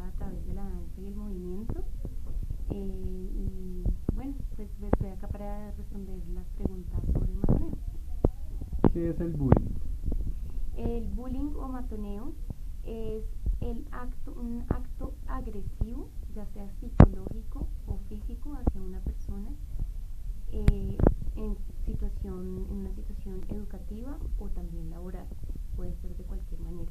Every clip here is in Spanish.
expresa a través de la danza y el movimiento. Y bueno, pues estoy acá para responder las preguntas sobre el matoneo. ¿Qué es el bullying? El bullying o matoneo es un acto agresivo, ya sea psicológico o físico, hacia una persona en una situación educativa o también laboral, puede ser de cualquier manera.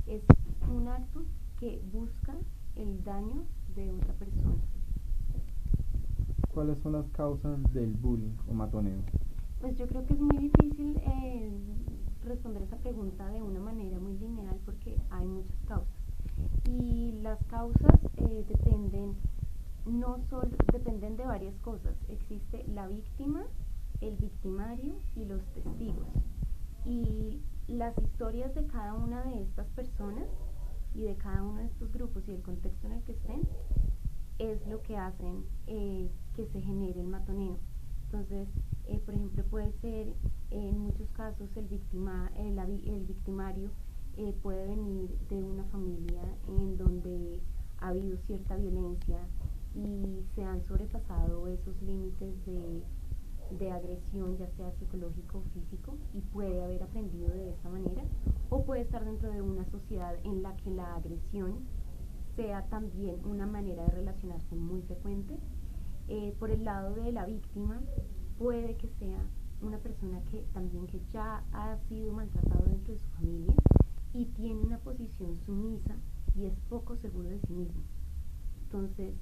Es un acto que busca el daño de otra persona. ¿Cuáles son las causas del bullying o matoneo? Pues yo creo que es muy difícil responder esa pregunta de una manera muy lineal porque hay muchas causas. Y las causas dependen de varias cosas. Existe la víctima, el victimario y los testigos. Y las historias de cada una de estas personas y de cada uno de estos grupos y el contexto en el que estén es lo que hacen que se genere el matoneo. Entonces, por ejemplo, puede ser en muchos casos el victimario puede venir de una familia en donde ha habido cierta violencia y se han sobrepasado esos límites de agresión, ya sea psicológico o físico, y puede haber aprendido de esta manera, o puede estar dentro de una sociedad en la que la agresión sea también una manera de relacionarse muy frecuente. Por el lado de la víctima, puede que sea una persona que ya ha sido maltratado dentro de su familia y tiene una posición sumisa y es poco seguro de sí mismo. Entonces,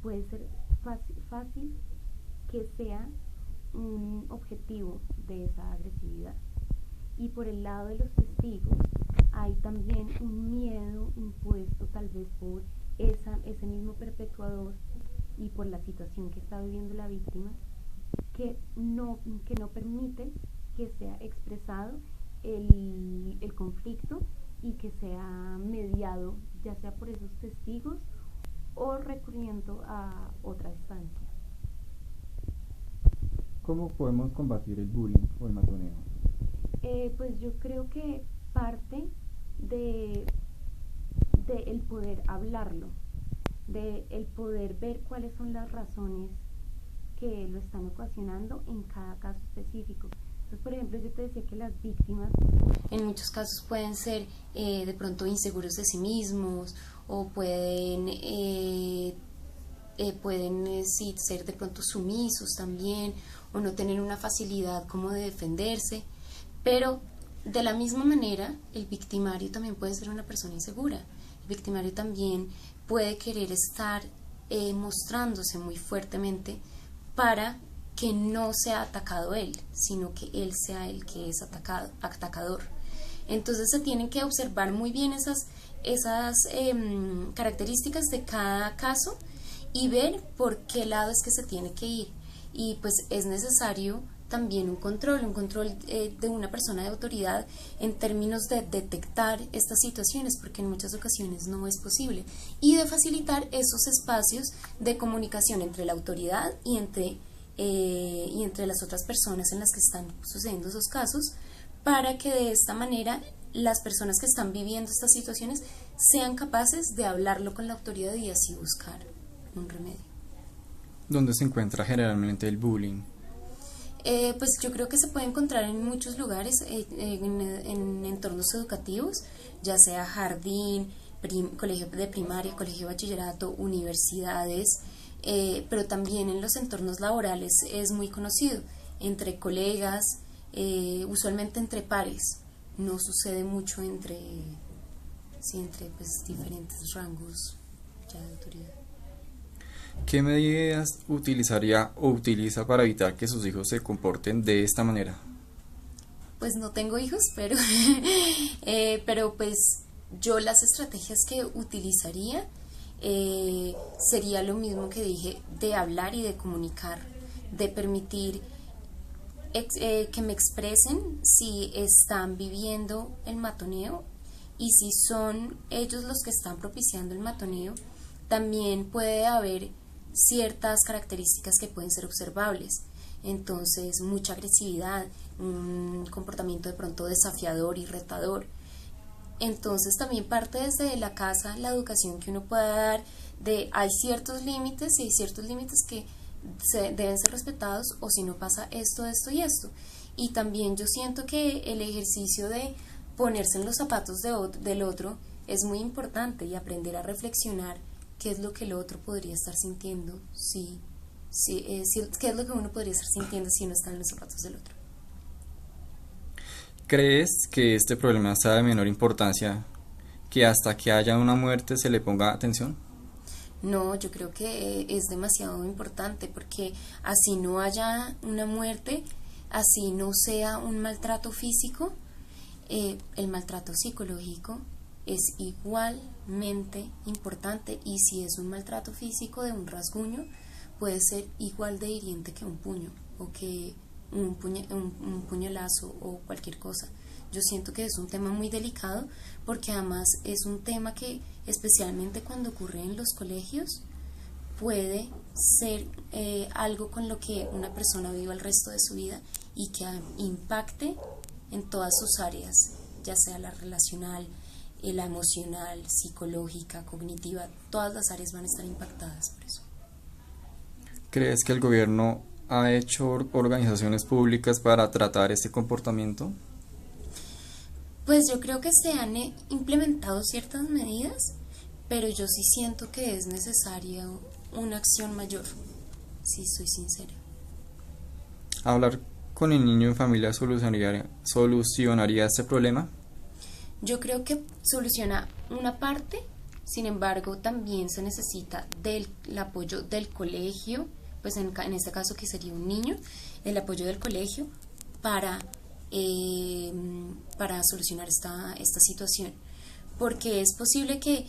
puede ser fácil que sea un objetivo de esa agresividad. Y por el lado de los testigos, hay también un miedo impuesto tal vez por ese mismo perpetuador y por la situación que está viviendo la víctima, que no permite que sea expresado el conflicto y que sea mediado, ya sea por esos testigos o recurriendo a otra instancia. ¿Cómo podemos combatir el bullying o el matoneo? Pues yo creo que parte de el poder hablarlo, de el poder ver cuáles son las razones que lo están ocasionando en cada caso específico. Entonces, por ejemplo, yo te decía que las víctimas en muchos casos pueden ser de pronto inseguros de sí mismos o pueden sí, ser de pronto sumisos también o no tener una facilidad como de defenderse, pero de la misma manera el victimario también puede ser una persona insegura. El victimario también puede querer estar mostrándose muy fuertemente para que no sea atacado él, sino que él sea el que es atacador. Entonces se tienen que observar muy bien esas características de cada caso y ver por qué lado es que se tiene que ir. Y pues es necesario también un control de una persona de autoridad en términos de detectar estas situaciones, porque en muchas ocasiones no es posible, y de facilitar esos espacios de comunicación entre la autoridad y entre las otras personas en las que están sucediendo esos casos, para que de esta manera las personas que están viviendo estas situaciones sean capaces de hablarlo con la autoridad y así buscar un remedio. ¿Dónde se encuentra generalmente el bullying? Pues yo creo que se puede encontrar en muchos lugares, en entornos educativos, ya sea jardín, colegio de primaria, colegio de bachillerato, universidades, pero también en los entornos laborales es muy conocido, entre colegas, usualmente entre pares, no sucede mucho entre pues, diferentes rangos ya de autoridad. ¿Qué medidas utilizaría o utiliza para evitar que sus hijos se comporten de esta manera? Pues no tengo hijos, pero pues yo las estrategias que utilizaría sería lo mismo que dije, de hablar y de comunicar, de permitir que me expresen si están viviendo el matoneo y si son ellos los que están propiciando el matoneo. También puede haber ciertas características que pueden ser observables, entonces mucha agresividad, un comportamiento de pronto desafiador y retador. Entonces también parte desde la casa la educación que uno pueda dar de hay ciertos límites y hay ciertos límites que deben ser respetados o si no pasa esto, esto y esto. Y también yo siento que el ejercicio de ponerse en los zapatos del otro es muy importante y aprender a reflexionar qué es lo que el otro podría estar sintiendo, qué es lo que uno podría estar sintiendo si uno está en los zapatos del otro. ¿Crees que este problema sea de menor importancia que hasta que haya una muerte se le ponga atención? No, yo creo que es demasiado importante porque así no haya una muerte, así no sea un maltrato físico, el maltrato psicológico es igualmente importante y si es un maltrato físico de un rasguño puede ser igual de hiriente que un puño o que un puñalazo o cualquier cosa. Yo siento que es un tema muy delicado porque además es un tema que especialmente cuando ocurre en los colegios puede ser algo con lo que una persona viva el resto de su vida y que impacte en todas sus áreas, ya sea la relacional, la emocional, psicológica, cognitiva, todas las áreas van a estar impactadas por eso. ¿Crees que el gobierno ha hecho organizaciones públicas para tratar este comportamiento? Pues yo creo que se han implementado ciertas medidas, pero yo sí siento que es necesaria una acción mayor, si soy sincera. ¿Hablar con el niño en familia solucionaría este problema? Yo creo que soluciona una parte, sin embargo también se necesita del el apoyo del colegio, pues en este caso que sería un niño, el apoyo del colegio para, para solucionar esta situación. Porque es posible que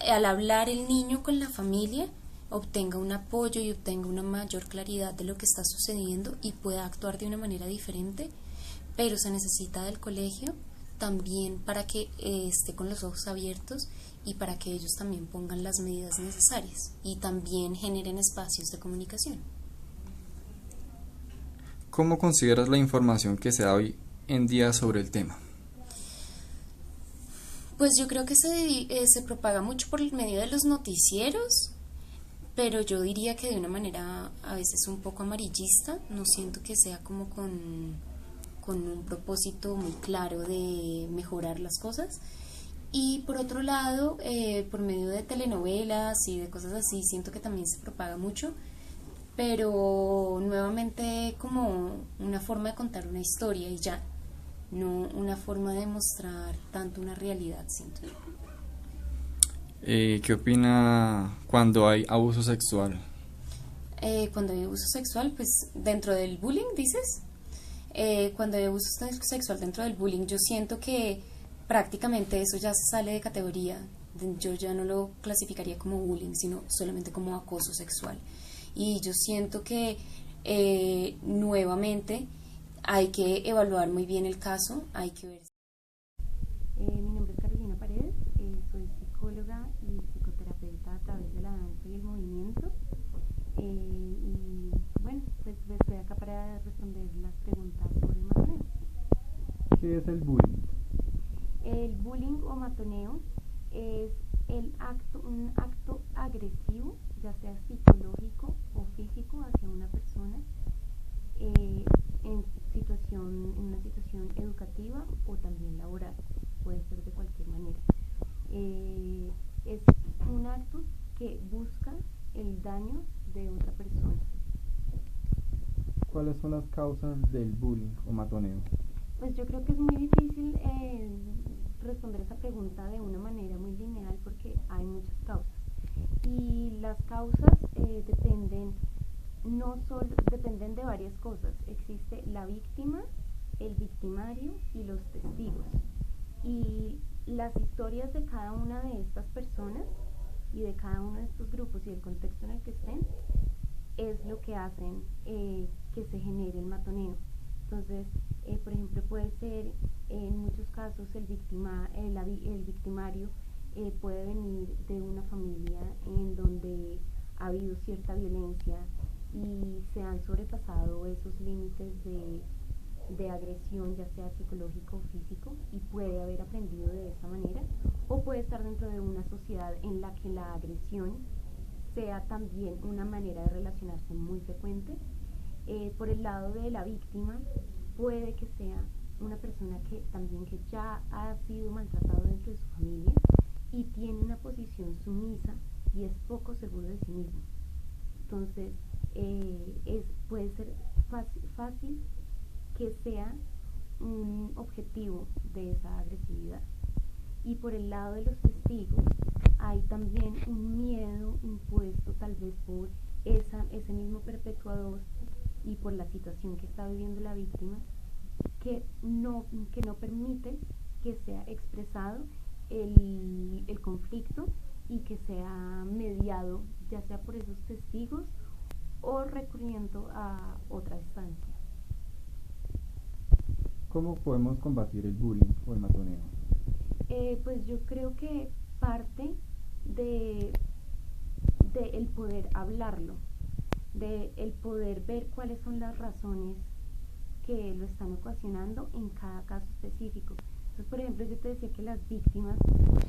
al hablar el niño con la familia obtenga un apoyo y obtenga una mayor claridad de lo que está sucediendo y pueda actuar de una manera diferente, pero se necesita del colegio también para que esté con los ojos abiertos y para que ellos también pongan las medidas necesarias y también generen espacios de comunicación. ¿Cómo consideras la información que se da hoy en día sobre el tema? Pues yo creo que se propaga mucho por el medio de los noticieros, pero yo diría que de una manera a veces un poco amarillista, no siento que sea como con un propósito muy claro de mejorar las cosas. Y por otro lado, por medio de telenovelas y de cosas así, siento que también se propaga mucho, pero nuevamente como una forma de contar una historia y ya, no una forma de mostrar tanto una realidad, siento yo. ¿Qué opina cuando hay abuso sexual? Cuando hay abuso sexual, pues dentro del bullying, dices. Cuando hay abuso sexual dentro del bullying, yo siento que prácticamente eso ya se sale de categoría. Yo ya no lo clasificaría como bullying, sino solamente como acoso sexual. Y yo siento que nuevamente hay que evaluar muy bien el caso, hay que ver. Mi nombre es Carolina Paredes, soy psicóloga y psicoterapeuta a través de la danza y el movimiento. Y bueno, pues estoy acá para responder las preguntas sobre el matoneo. ¿Qué es el bullying? El bullying o matoneo es un acto agresivo, ya sea psicológico o físico, hacia una persona en una situación educativa o también laboral, puede ser de cualquier manera. Es un acto que busca el daño de otra persona. ¿Cuáles son las causas del bullying o matoneo? Pues yo creo que es muy difícil responder esa pregunta de una manera muy lineal porque hay muchas causas. Y las causas dependen de varias cosas. Existe la víctima, el victimario y los testigos. Y las historias de cada una de estas personas y de cada uno de estos grupos y el contexto en el que estén es lo que hacen que se genere el matoneo. Entonces, por ejemplo, puede ser en muchos casos el victimario puede venir de una familia en donde ha habido cierta violencia y se han sobrepasado esos límites de agresión, ya sea psicológico o físico, y puede haber aprendido de esta manera, o puede estar dentro de una sociedad en la que la agresión sea también una manera de relacionarse muy frecuente. Por el lado de la víctima, puede que sea una persona que también que ya ha sido maltratado dentro de su familia y tiene una posición sumisa y es poco seguro de sí mismo. Entonces, puede ser fácil que sea un objetivo de esa agresividad. Y por el lado de los testigos, hay también un miedo impuesto tal vez por ese mismo perpetuador y por la situación que está viviendo la víctima, que no permite que sea expresado el conflicto y que sea mediado, ya sea por esos testigos o recurriendo a otra instancia. ¿Cómo podemos combatir el bullying o el matoneo? Pues yo creo que parte de el poder hablarlo, de el poder ver cuáles son las razones que lo están ocasionando en cada caso específico. Entonces, por ejemplo, yo te decía que las víctimas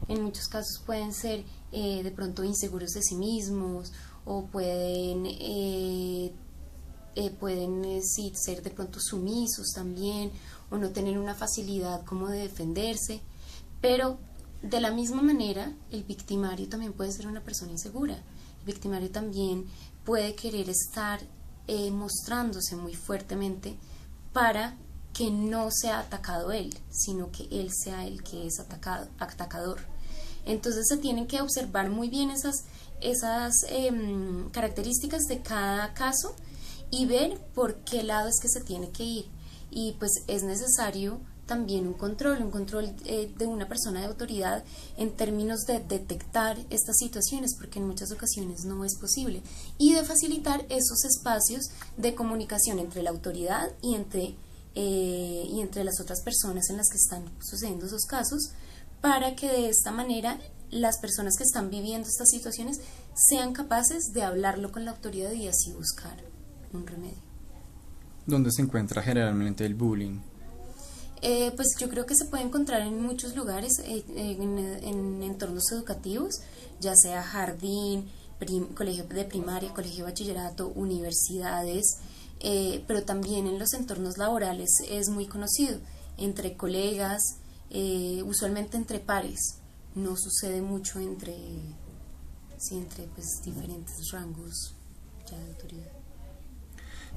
en muchos casos pueden ser de pronto inseguros de sí mismos, o pueden sí, ser de pronto sumisos también, o no tener una facilidad como de defenderse. Pero de la misma manera, el victimario también puede ser una persona insegura. El victimario también puede querer estar mostrándose muy fuertemente para que no sea atacado él, sino que él sea el que es atacador. Entonces se tienen que observar muy bien esas características de cada caso y ver por qué lado es que se tiene que ir. Y pues es necesario también un control de una persona de autoridad en términos de detectar estas situaciones, porque en muchas ocasiones no es posible, y de facilitar esos espacios de comunicación entre la autoridad y entre las otras personas en las que están sucediendo esos casos, para que de esta manera las personas que están viviendo estas situaciones sean capaces de hablarlo con la autoridad y así buscar un remedio. ¿Dónde se encuentra generalmente el bullying? Pues yo creo que se puede encontrar en muchos lugares, en entornos educativos, ya sea jardín, colegio de primaria, colegio de bachillerato, universidades, pero también en los entornos laborales es muy conocido, entre colegas, usualmente entre pares. No sucede mucho entre pues, diferentes rangos ya de autoridad.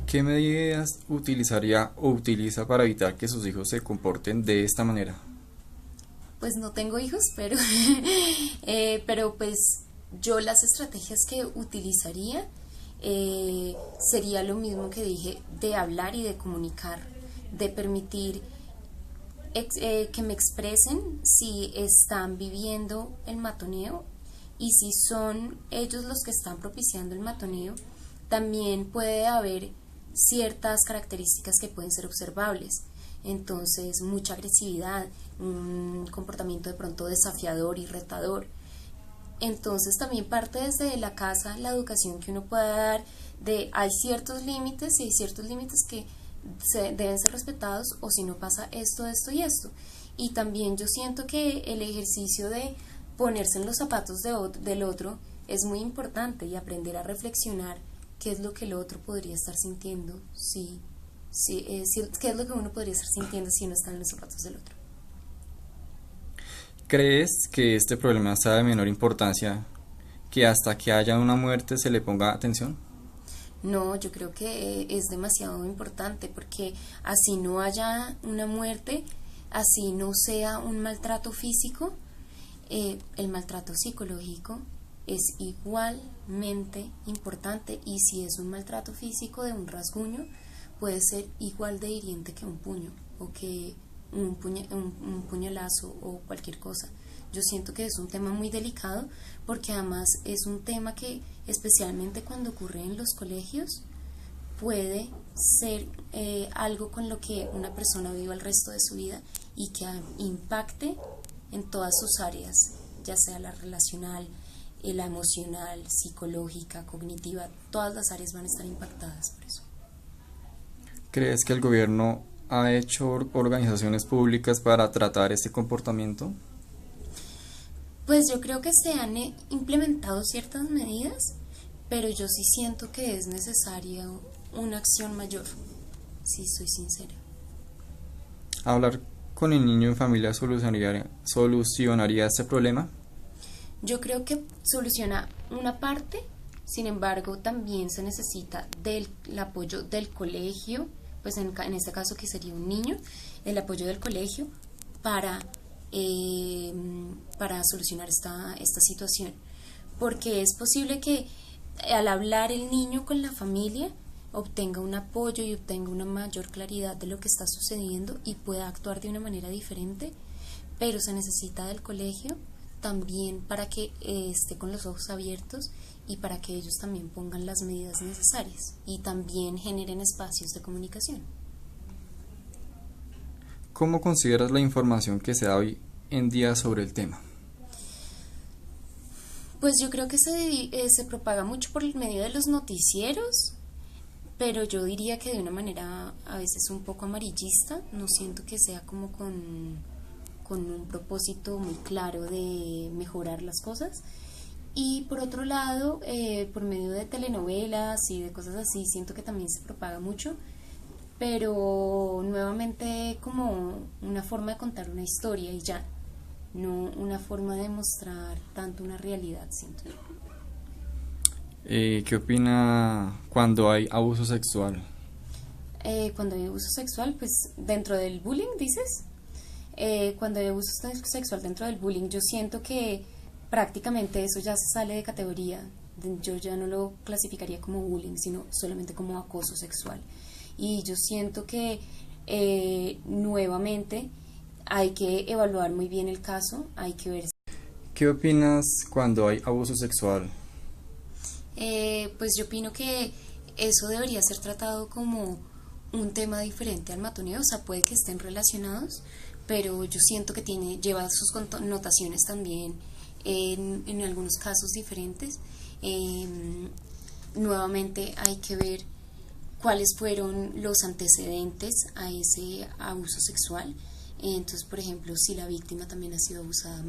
¿Qué medidas utilizaría o utiliza para evitar que sus hijos se comporten de esta manera? Pues no tengo hijos, pero pues yo las estrategias que utilizaría sería lo mismo que dije, de hablar y de comunicar, de permitir que me expresen si están viviendo el matoneo, y si son ellos los que están propiciando el matoneo, también puede haber ciertas características que pueden ser observables. Entonces, mucha agresividad, un comportamiento de pronto desafiador y retador. Entonces, también parte desde la casa la educación que uno pueda dar de hay ciertos límites y hay ciertos límites que deben ser respetados, o si no pasa esto, esto y esto. Y también yo siento que el ejercicio de ponerse en los zapatos del otro es muy importante, y aprender a reflexionar qué es lo que el otro podría estar sintiendo, qué es lo que uno podría estar sintiendo si uno está en los zapatos del otro. ¿Crees que este problema sea de menor importancia, que hasta que haya una muerte se le ponga atención? No, yo creo que es demasiado importante, porque así no haya una muerte, así no sea un maltrato físico, el maltrato psicológico es igualmente importante, y si es un maltrato físico de un rasguño, puede ser igual de hiriente que un puño, o que un puñalazo o cualquier cosa. Yo siento que es un tema muy delicado, porque además es un tema que, especialmente cuando ocurre en los colegios, puede ser algo con lo que una persona viva el resto de su vida y que impacte en todas sus áreas, ya sea la relacional, la emocional, psicológica, cognitiva. Todas las áreas van a estar impactadas por eso. ¿Crees que el gobierno ha hecho organizaciones públicas para tratar este comportamiento? Pues yo creo que se han implementado ciertas medidas, pero yo sí siento que es necesaria una acción mayor, si soy sincera. ¿Hablar con el niño en familia solucionaría este problema? Yo creo que soluciona una parte, sin embargo, también se necesita del el apoyo del colegio, pues en este caso que sería un niño, el apoyo del colegio para, para solucionar esta situación. Porque es posible que al hablar el niño con la familia obtenga un apoyo y obtenga una mayor claridad de lo que está sucediendo y pueda actuar de una manera diferente, pero se necesita del colegio también para que esté con los ojos abiertos y para que ellos también pongan las medidas necesarias y también generen espacios de comunicación. ¿Cómo consideras la información que se da hoy en día sobre el tema? Pues yo creo que se propaga mucho por el medio de los noticieros, pero yo diría que de una manera a veces un poco amarillista. No siento que sea como con un propósito muy claro de mejorar las cosas. Y por otro lado, por medio de telenovelas y de cosas así, siento que también se propaga mucho, pero nuevamente como una forma de contar una historia y ya, no una forma de mostrar tanto una realidad, siento yo. ¿Qué opina cuando hay abuso sexual? Cuando hay abuso sexual, pues dentro del bullying, dices. Cuando hay abuso sexual dentro del bullying, yo siento que prácticamente eso ya se sale de categoría. Yo ya no lo clasificaría como bullying, sino solamente como acoso sexual. Y yo siento que nuevamente hay que evaluar muy bien el caso, hay que ver. ¿Qué opinas cuando hay abuso sexual? Pues yo opino que eso debería ser tratado como un tema diferente al matoneo, o sea, puede que estén relacionados, pero yo siento que lleva sus connotaciones también en algunos casos diferentes. Nuevamente hay que ver cuáles fueron los antecedentes a ese abuso sexual. Entonces, por ejemplo, si la víctima también ha sido abusada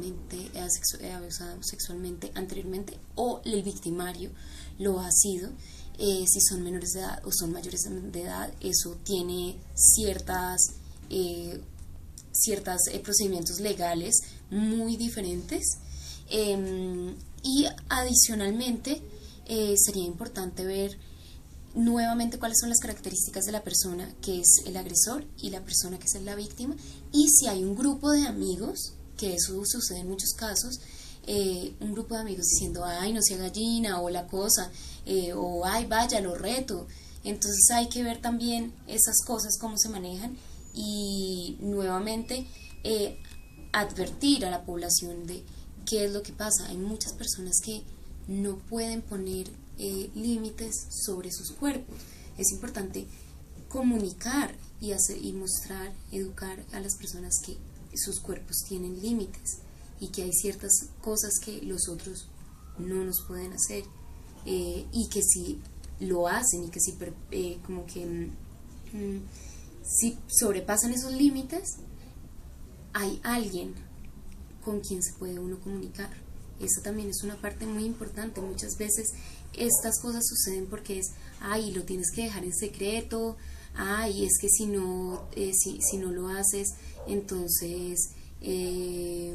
sexualmente anteriormente o el victimario lo ha sido, si son menores de edad o son mayores de edad, eso tiene ciertos procedimientos legales muy diferentes. Y adicionalmente sería importante ver nuevamente cuáles son las características de la persona que es el agresor y la persona que es la víctima, y si hay un grupo de amigos, que eso sucede en muchos casos, un grupo de amigos diciendo ay no sea gallina o la cosa, o ay vaya lo reto. Entonces hay que ver también esas cosas cómo se manejan y nuevamente advertir a la población de qué es lo que pasa. Hay muchas personas que no pueden poner límites sobre sus cuerpos. Es importante comunicar y mostrar, educar a las personas que sus cuerpos tienen límites y que hay ciertas cosas que los otros no nos pueden hacer, y que si lo hacen y que si si sobrepasan esos límites, hay alguien con quien se puede uno comunicar. Eso también es una parte muy importante. Muchas veces estas cosas suceden porque ay, lo tienes que dejar en secreto, ay, es que si no lo haces, entonces si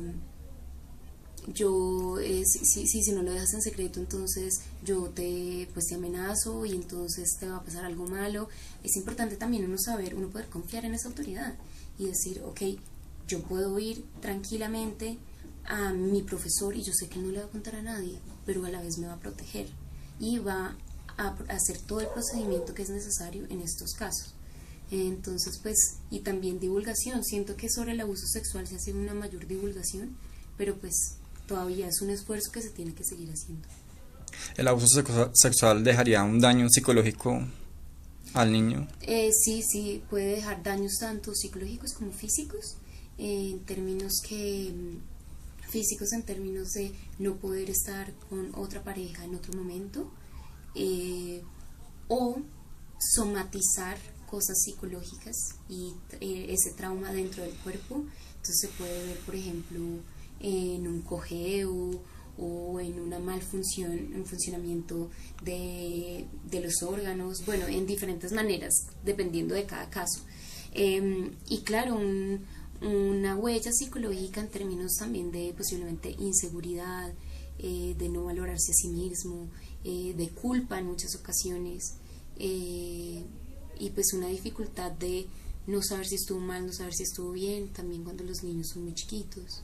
no lo dejas en secreto, entonces yo te amenazo y entonces te va a pasar algo malo. Es importante también uno poder confiar en esa autoridad y decir, ok, yo puedo ir tranquilamente a mi profesor y yo sé que él no le va a contar a nadie, pero a la vez me va a proteger y va a hacer todo el procedimiento que es necesario en estos casos. Entonces, pues, y también divulgación. Siento que sobre el abuso sexual se hace una mayor divulgación, pero pues todavía es un esfuerzo que se tiene que seguir haciendo. ¿El abuso sexual dejaría un daño psicológico al niño? Sí, puede dejar daños tanto psicológicos como físicos, en términos de no poder estar con otra pareja en otro momento, o somatizar cosas psicológicas y ese trauma dentro del cuerpo. Entonces se puede ver, por ejemplo, en un cojeo o en una un funcionamiento de los órganos, bueno, en diferentes maneras, dependiendo de cada caso. Y claro, una huella psicológica en términos también de posiblemente inseguridad, de no valorarse a sí mismo, de culpa en muchas ocasiones, y pues una dificultad de no saber si estuvo mal, no saber si estuvo bien, también cuando los niños son muy chiquitos.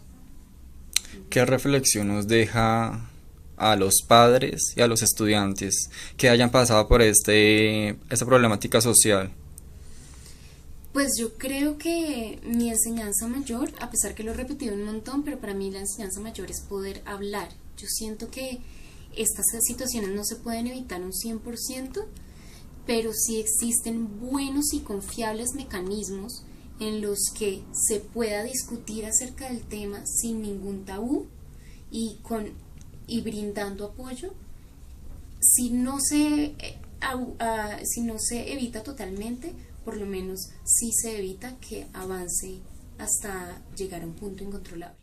¿Qué reflexión nos deja a los padres y a los estudiantes que hayan pasado por esta problemática social? Pues yo creo que mi enseñanza mayor, a pesar que lo he repetido un montón, pero para mí la enseñanza mayor es poder hablar. Yo siento que estas situaciones no se pueden evitar un 100%, pero sí existen buenos y confiables mecanismos en los que se pueda discutir acerca del tema sin ningún tabú y brindando apoyo. Si no se evita totalmente, por lo menos sí se evita que avance hasta llegar a un punto incontrolable.